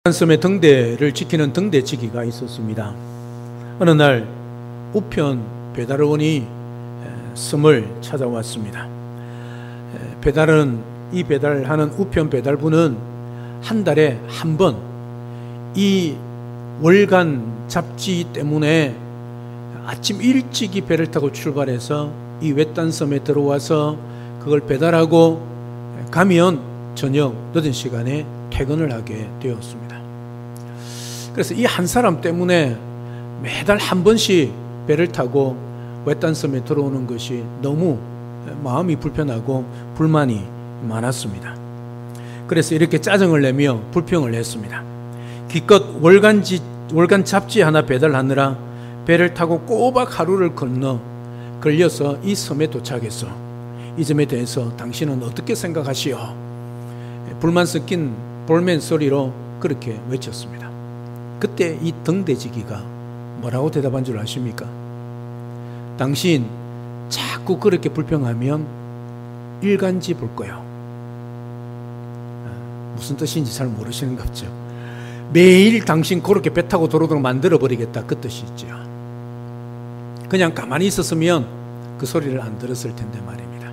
섬의 등대를 지키는 등대지기가 있었습니다. 어느 날 우편 배달원이 섬을 찾아왔습니다. 이 배달하는 우편 배달부는 한 달에 한 번 이 월간 잡지 때문에 아침 일찍이 배를 타고 출발해서 이 외딴 섬에 들어와서 그걸 배달하고 가면 저녁 늦은 시간에 퇴근을 하게 되었습니다. 그래서 이 한 사람 때문에 매달 한 번씩 배를 타고 외딴 섬에 들어오는 것이 너무 마음이 불편하고 불만이 많았습니다. 그래서 이렇게 짜증을 내며 불평을 했습니다. 기껏 월간 잡지 하나 배달하느라 배를 타고 꼬박 하루를 걸려서 이 섬에 도착했어. 이 점에 대해서 당신은 어떻게 생각하시오? 불만 섞인 볼멘 소리로 그렇게 외쳤습니다. 그때 이 등대지기가 뭐라고 대답한 줄 아십니까? 당신 자꾸 그렇게 불평하면 일간지 볼 거요. 무슨 뜻인지 잘 모르시는 것 같죠? 매일 당신 그렇게 배 타고 도로도록 만들어버리겠다, 그 뜻이죠. 그냥 가만히 있었으면 그 소리를 안 들었을 텐데 말입니다.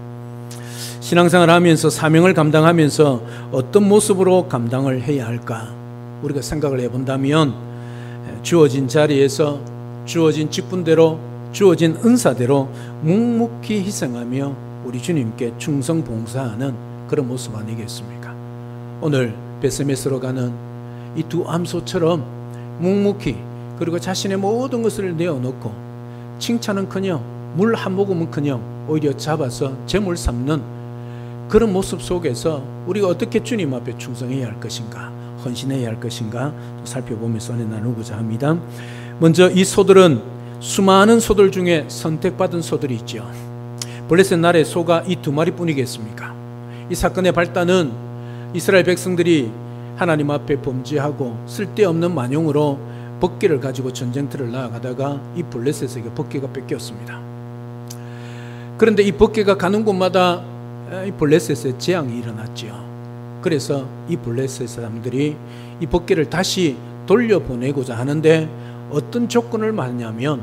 신앙생활을 하면서 사명을 감당하면서 어떤 모습으로 감당을 해야 할까? 우리가 생각을 해본다면 주어진 자리에서 주어진 직분대로 주어진 은사대로 묵묵히 희생하며 우리 주님께 충성 봉사하는 그런 모습 아니겠습니까? 오늘 베스메스로 가는 이 두 암소처럼 묵묵히 그리고 자신의 모든 것을 내어놓고 칭찬은커녕 물 한 모금은커녕 오히려 잡아서 제물 삼는 그런 모습 속에서 우리가 어떻게 주님 앞에 충성해야 할 것인가, 헌신해야 할 것인가 살펴보면서 은혜 나누고자 합니다. 먼저 이 소들은 수많은 소들 중에 선택받은 소들이 있죠. 블레셋 나라의 소가 이 두 마리뿐이겠습니까? 이 사건의 발단은 이스라엘 백성들이 하나님 앞에 범죄하고 쓸데없는 만용으로 법궤를 가지고 전쟁터를 나아가다가 이 블레셋에게 법궤가 뺏겼습니다. 그런데 이 법궤가 가는 곳마다 이 블레셋에 재앙이 일어났죠. 그래서 이 블레셋 사람들이 이 법궤를 다시 돌려보내고자 하는데 어떤 조건을 맞냐면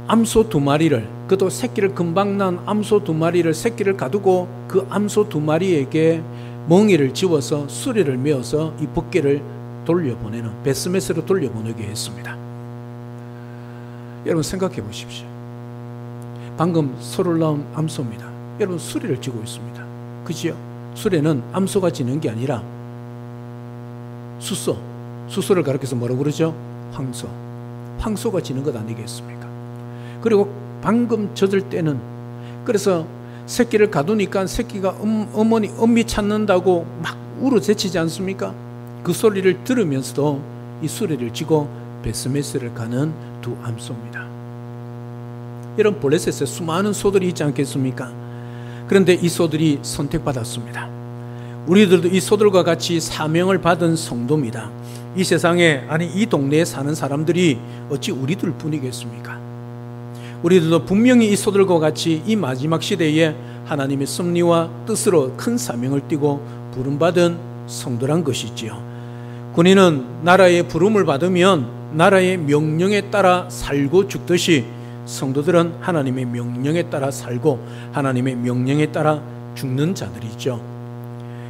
암소 두 마리를, 그도 새끼를 금방 낳은 암소 두 마리를 새끼를 가두고 그 암소 두 마리에게 멍에를 지워서 수레를 메어서 이 법궤를 돌려보내는 베스메스로 돌려보내게 했습니다. 여러분 생각해 보십시오. 방금 소를 낳은 암소입니다. 여러분 수레를 지고 있습니다. 그지요? 수레는 암소가 지는 게 아니라 수소를 가리켜서 뭐라고 그러죠? 황소가 지는 것 아니겠습니까? 그리고 방금 젖을 때는 그래서 새끼를 가두니까 새끼가 엄미 찾는다고 막 울어제치지 않습니까? 그 소리를 들으면서도 이 수레를 지고 베스메스를 가는 두 암소입니다. 이런 블레셋에 수많은 소들이 있지 않겠습니까? 그런데 이 소들이 선택받았습니다. 우리들도 이 소들과 같이 사명을 받은 성도입니다. 이 세상에, 아니 이 동네에 사는 사람들이 어찌 우리들 뿐이겠습니까? 우리들도 분명히 이 소들과 같이 이 마지막 시대에 하나님의 섭리와 뜻으로 큰 사명을 띠고 부름받은 성도란 것이지요. 군인은 나라의 부름을 받으면 나라의 명령에 따라 살고 죽듯이 성도들은 하나님의 명령에 따라 살고 하나님의 명령에 따라 죽는 자들이죠.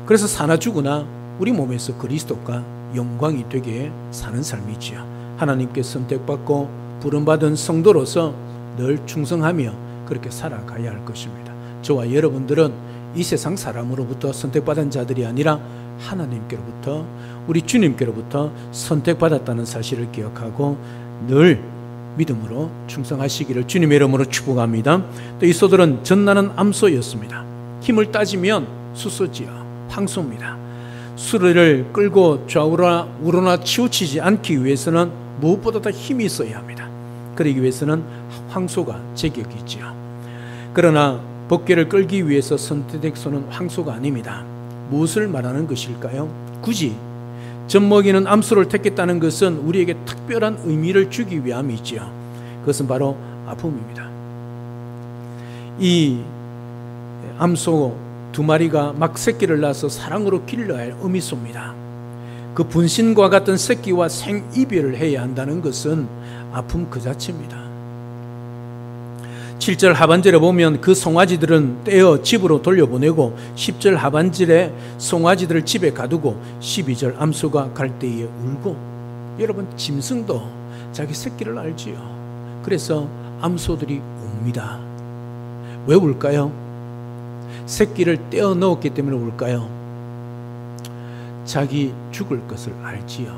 그래서 사나 죽으나 우리 몸에서 그리스도가 영광이 되게 사는 삶이지요. 하나님께 선택받고 부름받은 성도로서 늘 충성하며 그렇게 살아가야 할 것입니다. 저와 여러분들은 이 세상 사람으로부터 선택받은 자들이 아니라 하나님께로부터, 우리 주님께로부터 선택받았다는 사실을 기억하고 늘 믿음으로 충성하시기를 주님의 이름으로 축복합니다. 또 이 소들은 전나는 암소였습니다. 힘을 따지면 수소지요, 황소입니다. 수레를 끌고 좌우나 우로나 치우치지 않기 위해서는 무엇보다 더 힘이 있어야 합니다. 그러기 위해서는 황소가 제격이 있지요. 그러나 법궤를 끌기 위해서 선택된 소는 황소가 아닙니다. 무엇을 말하는 것일까요? 굳이 젖먹이는 암소를 택했다는 것은 우리에게 특별한 의미를 주기 위함이지요. 그것은 바로 아픔입니다. 이 암소 두 마리가 막 새끼를 낳아서 사랑으로 길러야 할 어미소입니다. 그 분신과 같은 새끼와 생이별을 해야 한다는 것은 아픔 그 자체입니다. 7절 하반절에 보면 그 송아지들은 떼어 집으로 돌려보내고 10절 하반절에 송아지들을 집에 가두고 12절 암소가 갈 때에 울고. 여러분, 짐승도 자기 새끼를 알지요. 그래서 암소들이 웁니다. 왜 울까요? 새끼를 떼어 넣었기 때문에 울까요? 자기 죽을 것을 알지요.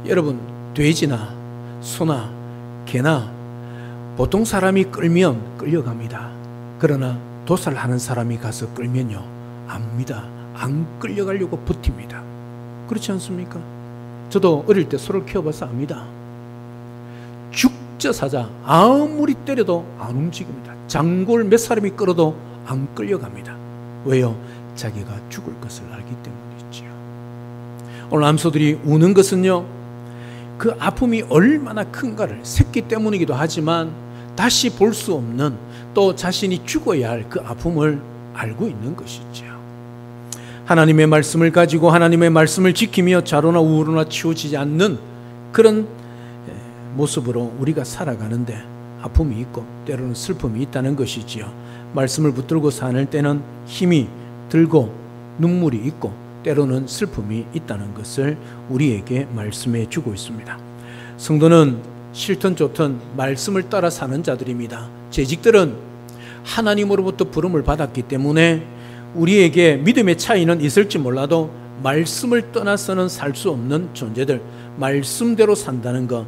여러분, 돼지나 소나 개나 보통 사람이 끌면 끌려갑니다. 그러나 도살하는 사람이 가서 끌면요, 압니다. 안 끌려가려고 버팁니다. 그렇지 않습니까? 저도 어릴 때 소를 키워봐서 압니다. 죽자사자 아무리 때려도 안 움직입니다. 장골 몇 사람이 끌어도 안 끌려갑니다. 왜요? 자기가 죽을 것을 알기 때문이지요. 오늘 암소들이 우는 것은요, 그 아픔이 얼마나 큰가를, 새끼 때문이기도 하지만 다시 볼 수 없는, 또 자신이 죽어야 할 그 아픔을 알고 있는 것이죠. 하나님의 말씀을 가지고 하나님의 말씀을 지키며 좌로나 우로나 치우치지 않는 그런 모습으로 우리가 살아가는데 아픔이 있고 때로는 슬픔이 있다는 것이지요. 말씀을 붙들고 사는 때는 힘이 들고 눈물이 있고 때로는 슬픔이 있다는 것을 우리에게 말씀해 주고 있습니다. 성도는 싫든 좋든 말씀을 따라 사는 자들입니다. 재직들은 하나님으로부터 부름을 받았기 때문에 우리에게 믿음의 차이는 있을지 몰라도 말씀을 떠나서는 살 수 없는 존재들, 말씀대로 산다는 것,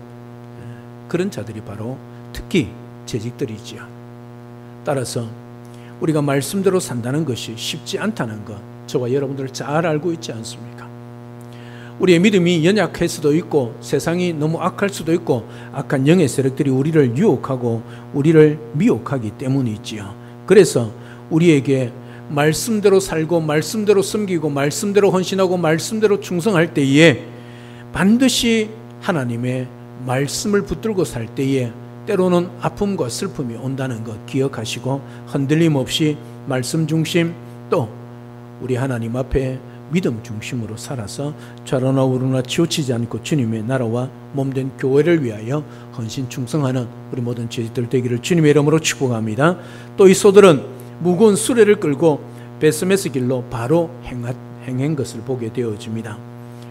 그런 자들이 바로 특히 재직들이지요. 따라서 우리가 말씀대로 산다는 것이 쉽지 않다는 것, 저와 여러분들 잘 알고 있지 않습니까? 우리의 믿음이 연약할 수도 있고 세상이 너무 악할 수도 있고 악한 영의 세력들이 우리를 유혹하고 우리를 미혹하기 때문이지요. 그래서 우리에게 말씀대로 살고 말씀대로 섬기고 말씀대로 헌신하고 말씀대로 충성할 때에 반드시 하나님의 말씀을 붙들고 살 때에 때로는 아픔과 슬픔이 온다는 것 기억하시고 흔들림 없이 말씀 중심, 또 우리 하나님 앞에 믿음 중심으로 살아서 좌로나 우로나 치우치지 않고 주님의 나라와 몸된 교회를 위하여 헌신 충성하는 우리 모든 죄짓들 되기를 주님의 이름으로 축복합니다. 또 이 소들은 무거운 수레를 끌고 베스메스 길로 바로 행한 것을 보게 되어집니다.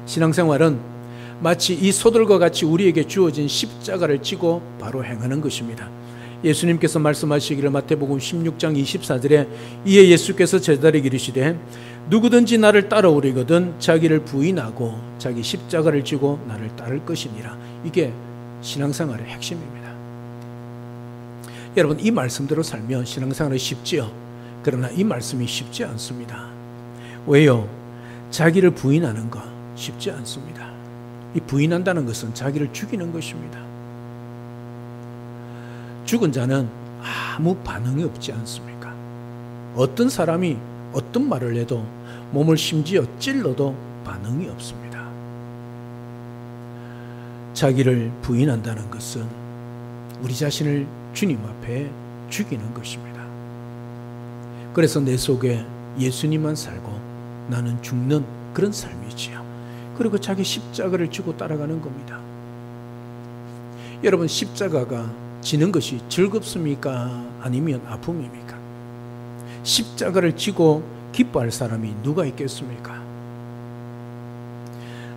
신앙생활은 마치 이 소들과 같이 우리에게 주어진 십자가를 지고 바로 행하는 것입니다. 예수님께서 말씀하시기를 마태복음 16장 24절에 이에 예수께서 제자들에게 이르시되 누구든지 나를 따라오려거든 자기를 부인하고 자기 십자가를 지고 나를 따를 것이니라. 이게 신앙생활의 핵심입니다. 여러분, 이 말씀대로 살면 신앙생활이 쉽지요. 그러나 이 말씀이 쉽지 않습니다. 왜요? 자기를 부인하는 거 쉽지 않습니다. 이 부인한다는 것은 자기를 죽이는 것입니다. 죽은 자는 아무 반응이 없지 않습니까? 어떤 사람이 어떤 말을 해도 몸을 심지어 찔러도 반응이 없습니다. 자기를 부인한다는 것은 우리 자신을 주님 앞에 죽이는 것입니다. 그래서 내 속에 예수님만 살고 나는 죽는 그런 삶이지요. 그리고 자기 십자가를 지고 따라가는 겁니다. 여러분, 십자가가 지는 것이 즐겁습니까? 아니면 아픔입니까? 십자가를 지고 기뻐할 사람이 누가 있겠습니까?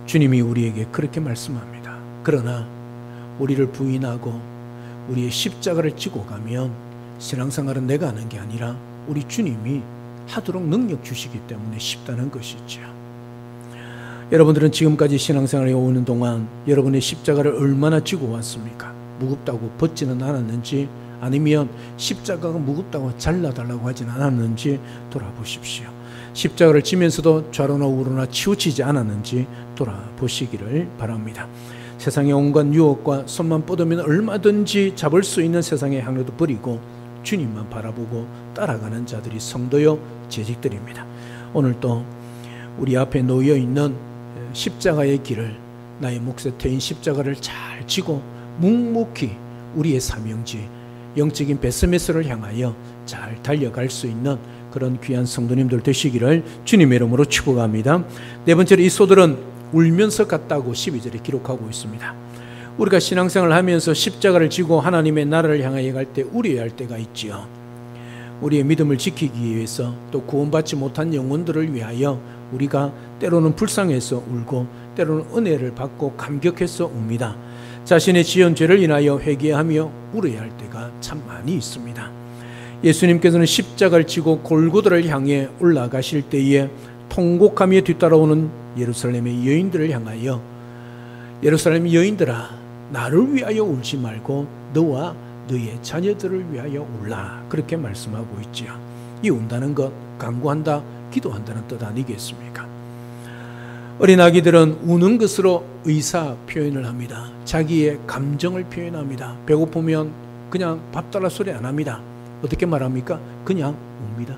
주님이 우리에게 그렇게 말씀합니다. 그러나 우리를 부인하고 우리의 십자가를 지고 가면 신앙생활은 내가 하는 게 아니라 우리 주님이 하도록 능력 주시기 때문에 쉽다는 것이죠. 여러분들은 지금까지 신앙생활에 오는 동안 여러분의 십자가를 얼마나 지고 왔습니까? 무겁다고 벗지는 않았는지, 아니면 십자가가 무겁다고 잘라달라고 하진 않았는지 돌아보십시오. 십자가를 지면서도 좌로나 우로나 치우치지 않았는지 돌아보시기를 바랍니다. 세상의 온갖 유혹과 손만 뻗으면 얼마든지 잡을 수 있는 세상의 향로도 버리고 주님만 바라보고 따라가는 자들이 성도요 재직들입니다. 오늘 또 우리 앞에 놓여 있는 십자가의 길을, 나의 몫에 태인 십자가를 잘 지고 묵묵히 우리의 사명지 영적인 베스메스를 향하여 잘 달려갈 수 있는 그런 귀한 성도님들 되시기를 주님의 이름으로 축복합니다. 네 번째로 이 소들은 울면서 갔다고 12절에 기록하고 있습니다. 우리가 신앙생활을 하면서 십자가를 지고 하나님의 나라를 향하여 갈 때 우려할 때가 있지요. 우리의 믿음을 지키기 위해서 또 구원받지 못한 영혼들을 위하여 우리가 때로는 불쌍해서 울고 때로는 은혜를 받고 감격해서 웁니다. 자신의 지은 죄를 인하여 회개하며 울어야 할 때가 참 많이 있습니다. 예수님께서는 십자가를 지고 골고다를 향해 올라가실 때에 통곡하며 뒤따라오는 예루살렘의 여인들을 향하여 예루살렘 여인들아 나를 위하여 울지 말고 너와 너의 자녀들을 위하여 울라 그렇게 말씀하고 있지요. 이 운다는 것 간구한다 기도한다는 뜻 아니겠습니까? 어린아기들은 우는 것으로 의사 표현을 합니다. 자기의 감정을 표현합니다. 배고프면 그냥 밥 달라 소리 안 합니다. 어떻게 말합니까? 그냥 웁니다.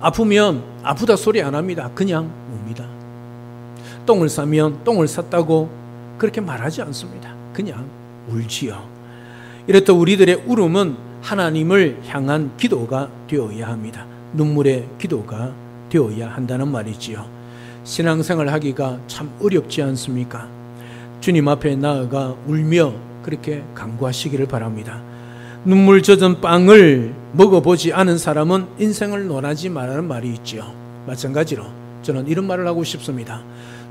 아프면 아프다 소리 안 합니다. 그냥 웁니다. 똥을 싸면 똥을 쌌다고 그렇게 말하지 않습니다. 그냥 울지요. 이렇듯 우리들의 울음은 하나님을 향한 기도가 되어야 합니다. 눈물의 기도가 되어야 한다는 말이지요. 신앙생활 하기가 참 어렵지 않습니까? 주님 앞에 나아가 울며 그렇게 간구하시기를 바랍니다. 눈물 젖은 빵을 먹어보지 않은 사람은 인생을 논하지 말라는 말이 있지요. 마찬가지로 저는 이런 말을 하고 싶습니다.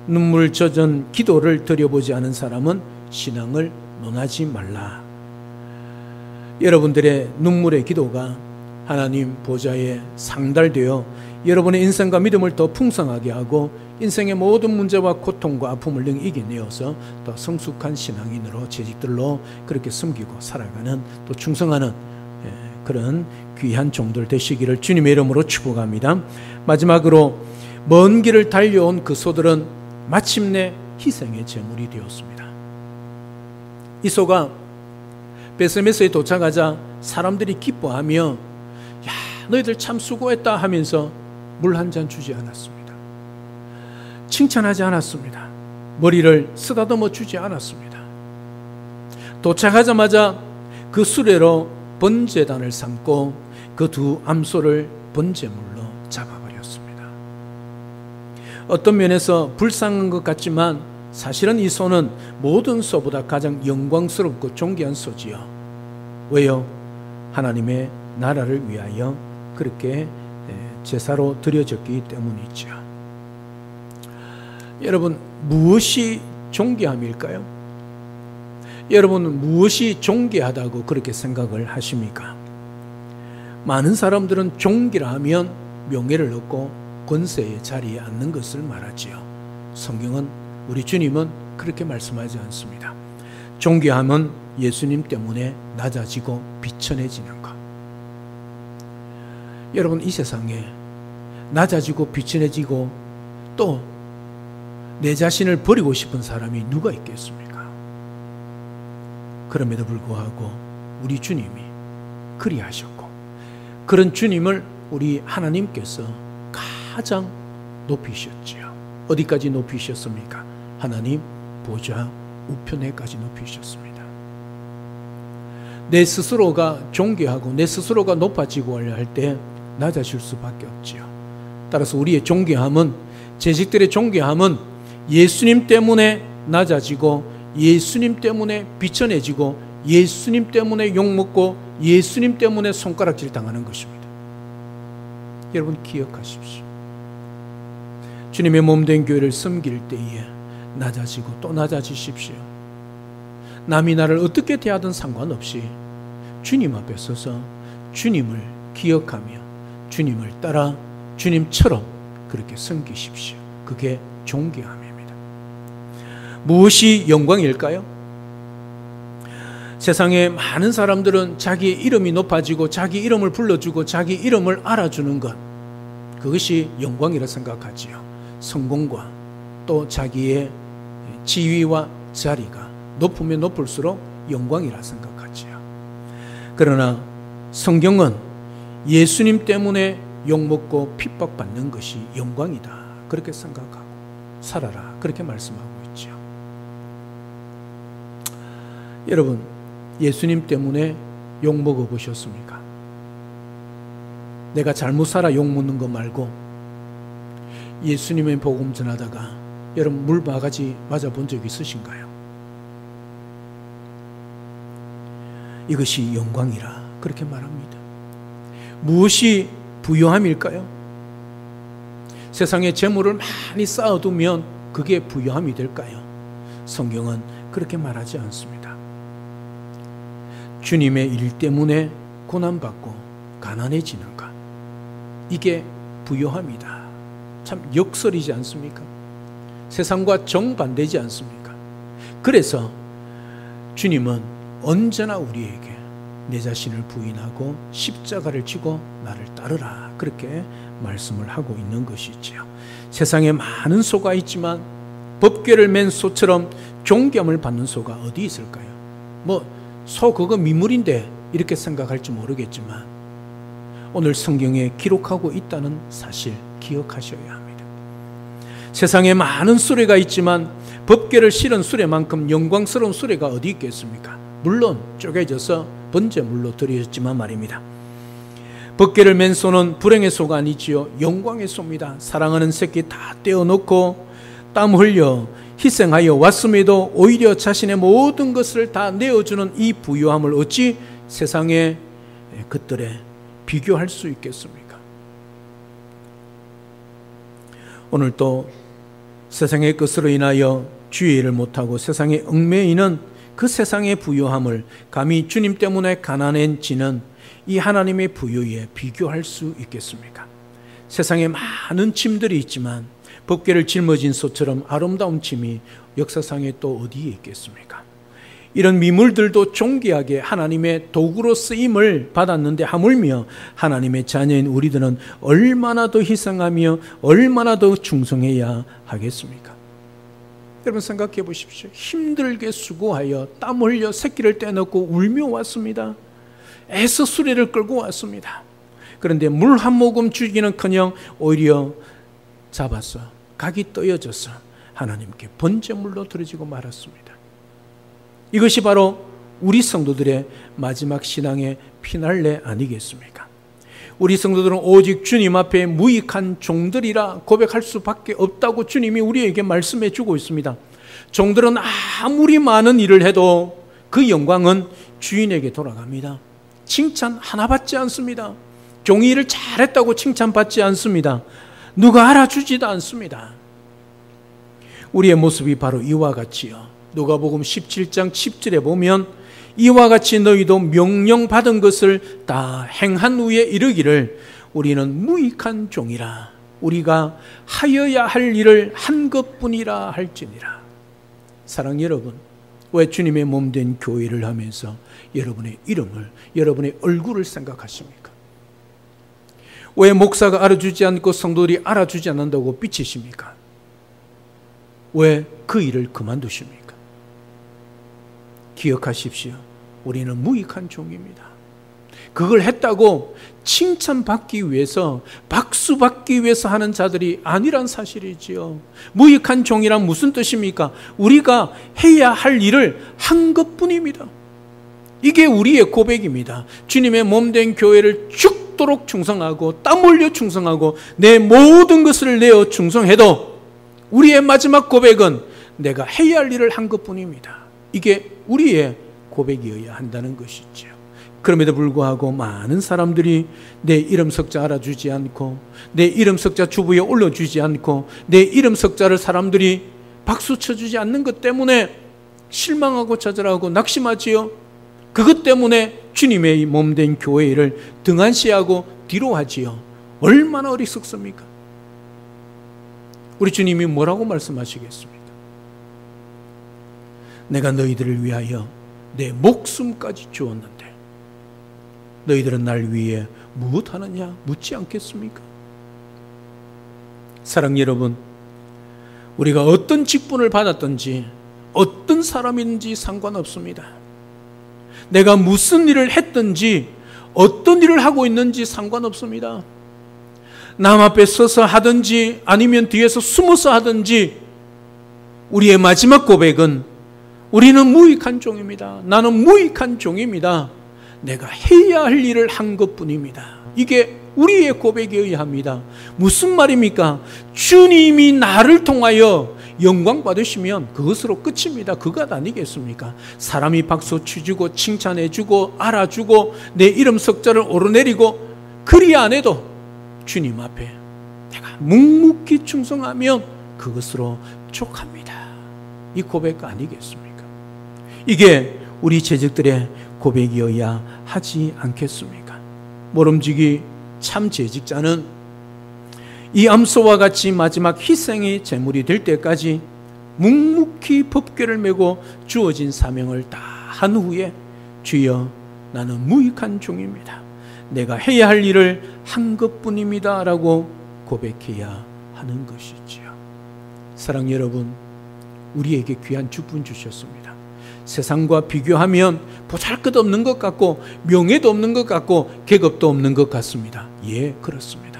눈물 젖은 기도를 드려보지 않은 사람은 신앙을 논하지 말라. 여러분들의 눈물의 기도가 하나님 보좌에 상달되어 여러분의 인생과 믿음을 더 풍성하게 하고 인생의 모든 문제와 고통과 아픔을 능 이겨내어서 더 성숙한 신앙인으로 재직들로 그렇게 섬기고 살아가는 또 충성하는 그런 귀한 종들 되시기를 주님의 이름으로 축복합니다. 마지막으로 먼 길을 달려온 그 소들은 마침내 희생의 제물이 되었습니다. 이 소가 베스메스에 도착하자 사람들이 기뻐하며 야 너희들 참 수고했다 하면서 물 한 잔 주지 않았습니다. 칭찬하지 않았습니다. 머리를 쓰다듬어 주지 않았습니다. 도착하자마자 그 수레로 번제단을 삼고 그 두 암소를 번제물로 잡아버렸습니다. 어떤 면에서 불쌍한 것 같지만 사실은 이 소는 모든 소보다 가장 영광스럽고 존귀한 소지요. 왜요? 하나님의 나라를 위하여 그렇게 제사로 드려졌기 때문이죠. 여러분, 무엇이 존귀함일까요? 여러분, 무엇이 존귀하다고 그렇게 생각을 하십니까? 많은 사람들은 존귀라 하면 명예를 얻고 권세의 자리에 앉는 것을 말하지요. 성경은 우리 주님은 그렇게 말씀하지 않습니다. 존귀함은 예수님 때문에 낮아지고 비천해지는 것. 여러분, 이 세상에 낮아지고 비천해지고 또 내 자신을 버리고 싶은 사람이 누가 있겠습니까? 그럼에도 불구하고 우리 주님이 그리하셨고 그런 주님을 우리 하나님께서 가장 높이셨지요. 어디까지 높이셨습니까? 하나님 보좌 우편에까지 높이셨습니다. 내 스스로가 존귀하고 내 스스로가 높아지고 할 때 낮아질 수밖에 없지요. 따라서 우리의 존귀함은 재직들의 존귀함은 예수님 때문에 낮아지고 예수님 때문에 비천해지고 예수님 때문에 욕먹고 예수님 때문에 손가락질 당하는 것입니다. 여러분 기억하십시오. 주님의 몸된 교회를 섬길 때에 낮아지고 또 낮아지십시오. 남이 나를 어떻게 대하든 상관없이 주님 앞에 서서 주님을 기억하며 주님을 따라 주님처럼 그렇게 섬기십시오. 그게 존귀함입니다. 무엇이 영광일까요? 세상에 많은 사람들은 자기의 이름이 높아지고 자기 이름을 불러주고 자기 이름을 알아주는 것, 그것이 영광이라 생각하지요. 성공과 또 자기의 지위와 자리가 높으면 높을수록 영광이라 생각하지요. 그러나 성경은 예수님 때문에 욕먹고 핍박받는 것이 영광이다 그렇게 생각하고 살아라 그렇게 말씀하고 있죠. 여러분, 예수님 때문에 욕먹어 보셨습니까? 내가 잘못 살아 욕먹는 거 말고 예수님의 복음 전하다가 여러분 물바가지 맞아본 적 있으신가요? 이것이 영광이라 그렇게 말합니다. 무엇이 부요함일까요? 세상에 재물을 많이 쌓아두면 그게 부요함이 될까요? 성경은 그렇게 말하지 않습니다. 주님의 일 때문에 고난받고 가난해지는가, 이게 부요함이다. 참 역설이지 않습니까? 세상과 정반대지 않습니까? 그래서 주님은 언제나 우리에게 내 자신을 부인하고 십자가를 지고 나를 따르라, 그렇게 말씀을 하고 있는 것이지요. 세상에 많은 소가 있지만 법궤를 맨 소처럼 존경을 받는 소가 어디 있을까요? 소 그거 미물인데 이렇게 생각할지 모르겠지만 오늘 성경에 기록하고 있다는 사실 기억하셔야 합니다. 세상에 많은 수레가 있지만 법궤를 실은 수레만큼 영광스러운 수레가 어디 있겠습니까? 물론 쪼개져서 번제물로 드려졌지만 말입니다. 법궤를 맨 소는 불행의 소가 아니지요, 영광의 소입니다. 사랑하는 새끼 다 떼어놓고 땀 흘려 희생하여 왔음에도 오히려 자신의 모든 것을 다 내어주는 이 부요함을 어찌 세상의 것들에 비교할 수 있겠습니까? 오늘 또 세상의 것으로 인하여 주의를 못하고 세상에 얽매여 있는 그 세상의 부요함을 감히 주님 때문에 가난해지는 이 하나님의 부요에 비교할 수 있겠습니까? 세상에 많은 짐들이 있지만 법궤를 짊어진 소처럼 아름다운 짐이 역사상에 또 어디에 있겠습니까? 이런 미물들도 존귀하게 하나님의 도구로 쓰임을 받았는데 하물며 하나님의 자녀인 우리들은 얼마나 더 희생하며 얼마나 더 충성해야 하겠습니까? 여러분 생각해 보십시오. 힘들게 수고하여 땀 흘려 새끼를 떼놓고 울며 왔습니다. 애써 수레를 끌고 왔습니다. 그런데 물 한 모금 주기는커녕 오히려 잡아서 각이 떠여져서 하나님께 번제물로 드려지고 말았습니다. 이것이 바로 우리 성도들의 마지막 신앙의 피날레 아니겠습니까? 우리 성도들은 오직 주님 앞에 무익한 종들이라 고백할 수밖에 없다고 주님이 우리에게 말씀해 주고 있습니다. 종들은 아무리 많은 일을 해도 그 영광은 주인에게 돌아갑니다. 칭찬 하나 받지 않습니다. 종이 일을 잘했다고 칭찬받지 않습니다. 누가 알아주지도 않습니다. 우리의 모습이 바로 이와 같지요. 누가복음 17장 10절에 보면 이와 같이 너희도 명령받은 것을 다 행한 후에 이르기를 우리는 무익한 종이라, 우리가 하여야 할 일을 한 것뿐이라 할지니라. 사랑 여러분, 왜 주님의 몸된 교회를 하면서 여러분의 이름을, 여러분의 얼굴을 생각하십니까? 왜 목사가 알아주지 않고 성도들이 알아주지 않는다고 삐치십니까? 왜 그 일을 그만두십니까? 기억하십시오. 우리는 무익한 종입니다. 그걸 했다고 칭찬받기 위해서, 박수받기 위해서 하는 자들이 아니란 사실이지요. 무익한 종이란 무슨 뜻입니까? 우리가 해야 할 일을 한 것뿐입니다. 이게 우리의 고백입니다. 주님의 몸된 교회를 죽도록 충성하고 땀 흘려 충성하고 내 모든 것을 내어 충성해도 우리의 마지막 고백은 내가 해야 할 일을 한 것뿐입니다. 이게 우리의 고백이어야 한다는 것이죠. 그럼에도 불구하고 많은 사람들이 내 이름 석자 알아주지 않고, 내 이름 석자 주부에 올려주지 않고, 내 이름 석자를 사람들이 박수 쳐주지 않는 것 때문에 실망하고 좌절하고 낙심하지요. 그것 때문에 주님의 몸된 교회를 등한시하고 뒤로하지요. 얼마나 어리석습니까? 우리 주님이 뭐라고 말씀하시겠습니까? 내가 너희들을 위하여 내 목숨까지 주었는데 너희들은 날 위해 무엇하느냐 묻지 않겠습니까? 사랑 여러분, 우리가 어떤 직분을 받았든지 어떤 사람인지 상관없습니다. 내가 무슨 일을 했든지 어떤 일을 하고 있는지 상관없습니다. 남 앞에 서서 하든지 아니면 뒤에서 숨어서 하든지 우리의 마지막 고백은 우리는 무익한 종입니다. 나는 무익한 종입니다. 내가 해야 할 일을 한 것뿐입니다. 이게 우리의 고백이어야 합니다. 무슨 말입니까? 주님이 나를 통하여 영광 받으시면 그것으로 끝입니다. 그것 아니겠습니까? 사람이 박수 쳐주고 칭찬해주고 알아주고 내 이름 석자를 오르내리고 그리 안 해도 주님 앞에 내가 묵묵히 충성하면 그것으로 족합니다. 이 고백 아니겠습니까? 이게 우리 재직들의 고백이어야 하지 않겠습니까? 모름지기 참 재직자는 이 암소와 같이 마지막 희생의 제물이 될 때까지 묵묵히 법궤를 메고 주어진 사명을 다 한 후에 주여 나는 무익한 종입니다. 내가 해야 할 일을 한 것뿐입니다 라고 고백해야 하는 것이지요. 사랑 여러분, 우리에게 귀한 직분 주셨습니다. 세상과 비교하면 보잘것없는 것 같고 명예도 없는 것 같고 계급도 없는 것 같습니다. 예, 그렇습니다.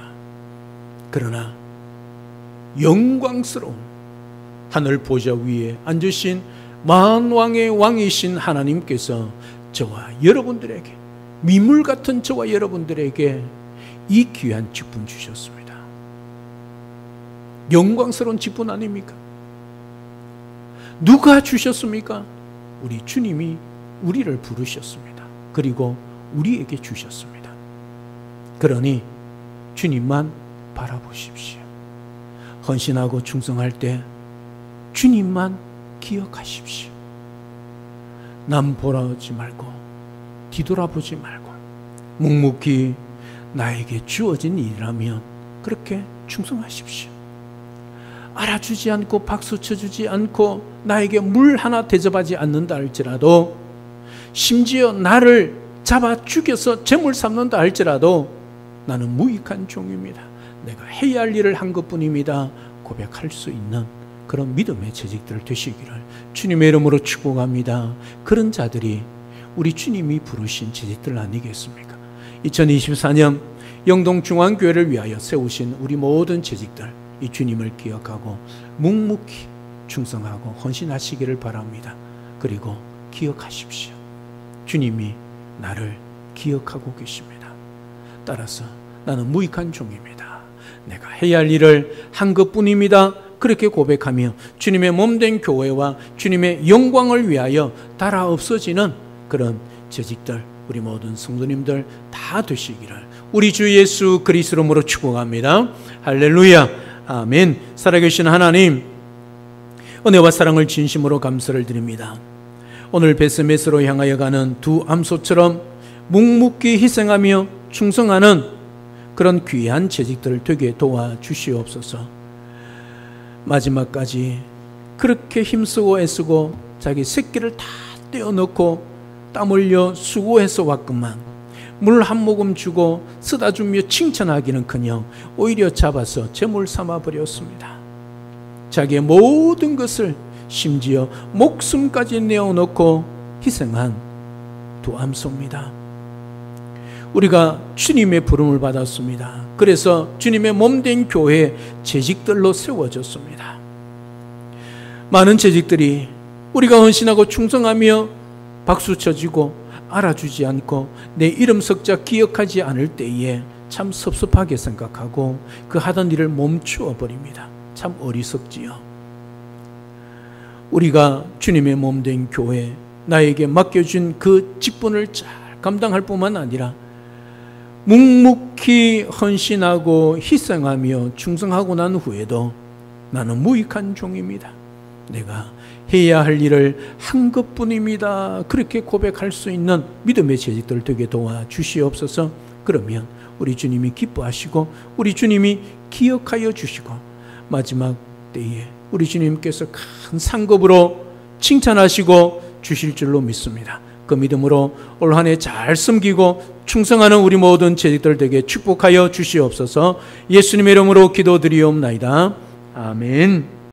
그러나 영광스러운 하늘 보좌 위에 앉으신 만왕의 왕이신 하나님께서 저와 여러분들에게, 미물 같은 저와 여러분들에게 이 귀한 직분 주셨습니다. 영광스러운 직분 아닙니까? 누가 주셨습니까? 우리 주님이 우리를 부르셨습니다. 그리고 우리에게 주셨습니다. 그러니 주님만 바라보십시오. 헌신하고 충성할 때 주님만 기억하십시오. 남 보지 말고 뒤돌아보지 말고 묵묵히 나에게 주어진 일이라면 그렇게 충성하십시오. 알아주지 않고 박수 쳐주지 않고 나에게 물 하나 대접하지 않는다 할지라도, 심지어 나를 잡아 죽여서 제물 삼는다 할지라도 나는 무익한 종입니다. 내가 해야 할 일을 한 것뿐입니다. 고백할 수 있는 그런 믿음의 재직들 되시기를 주님의 이름으로 축복합니다. 그런 자들이 우리 주님이 부르신 재직들 아니겠습니까? 2024년 영동중앙교회를 위하여 세우신 우리 모든 재직들, 이 주님을 기억하고 묵묵히 충성하고 헌신하시기를 바랍니다. 그리고 기억하십시오. 주님이 나를 기억하고 계십니다. 따라서 나는 무익한 종입니다. 내가 해야 할 일을 한 것뿐입니다. 그렇게 고백하며 주님의 몸된 교회와 주님의 영광을 위하여 달아 없어지는 그런 재직들, 우리 모든 성도님들 다 되시기를 우리 주 예수 그리스도 이름으로 축복합니다. 할렐루야, 아멘. 살아계신 하나님, 은혜와 사랑을 진심으로 감사를 드립니다. 오늘 베스메스로 향하여 가는 두 암소처럼 묵묵히 희생하며 충성하는 그런 귀한 재직들을 되게 도와주시옵소서. 마지막까지 그렇게 힘쓰고 애쓰고 자기 새끼를 다 떼어놓고 땀 흘려 수고해서 왔건만 물 한 모금 주고 쓰다 주며 칭찬하기는커녕 오히려 잡아서 제물 삼아 버렸습니다. 자기의 모든 것을, 심지어 목숨까지 내어놓고 희생한 두 암소입니다. 우리가 주님의 부름을 받았습니다. 그래서 주님의 몸된 교회 재직들로 세워졌습니다. 많은 재직들이 우리가 헌신하고 충성하며 박수 쳐주고 알아주지 않고 내 이름 석자 기억하지 않을 때에 참 섭섭하게 생각하고 그 하던 일을 멈추어 버립니다. 참 어리석지요. 우리가 주님의 몸된 교회, 나에게 맡겨준 그 직분을 잘 감당할 뿐만 아니라 묵묵히 헌신하고 희생하며 충성하고 난 후에도 나는 무익한 종입니다. 내가 해야 할 일을 한 것뿐입니다. 그렇게 고백할 수 있는 믿음의 재직들 되게 도와주시옵소서. 그러면 우리 주님이 기뻐하시고 우리 주님이 기억하여 주시고 마지막 때에 우리 주님께서 큰 상급으로 칭찬하시고 주실 줄로 믿습니다. 그 믿음으로 올 한 해 잘 섬기고 충성하는 우리 모든 재직들 되게 축복하여 주시옵소서. 예수님의 이름으로 기도드리옵나이다. 아멘.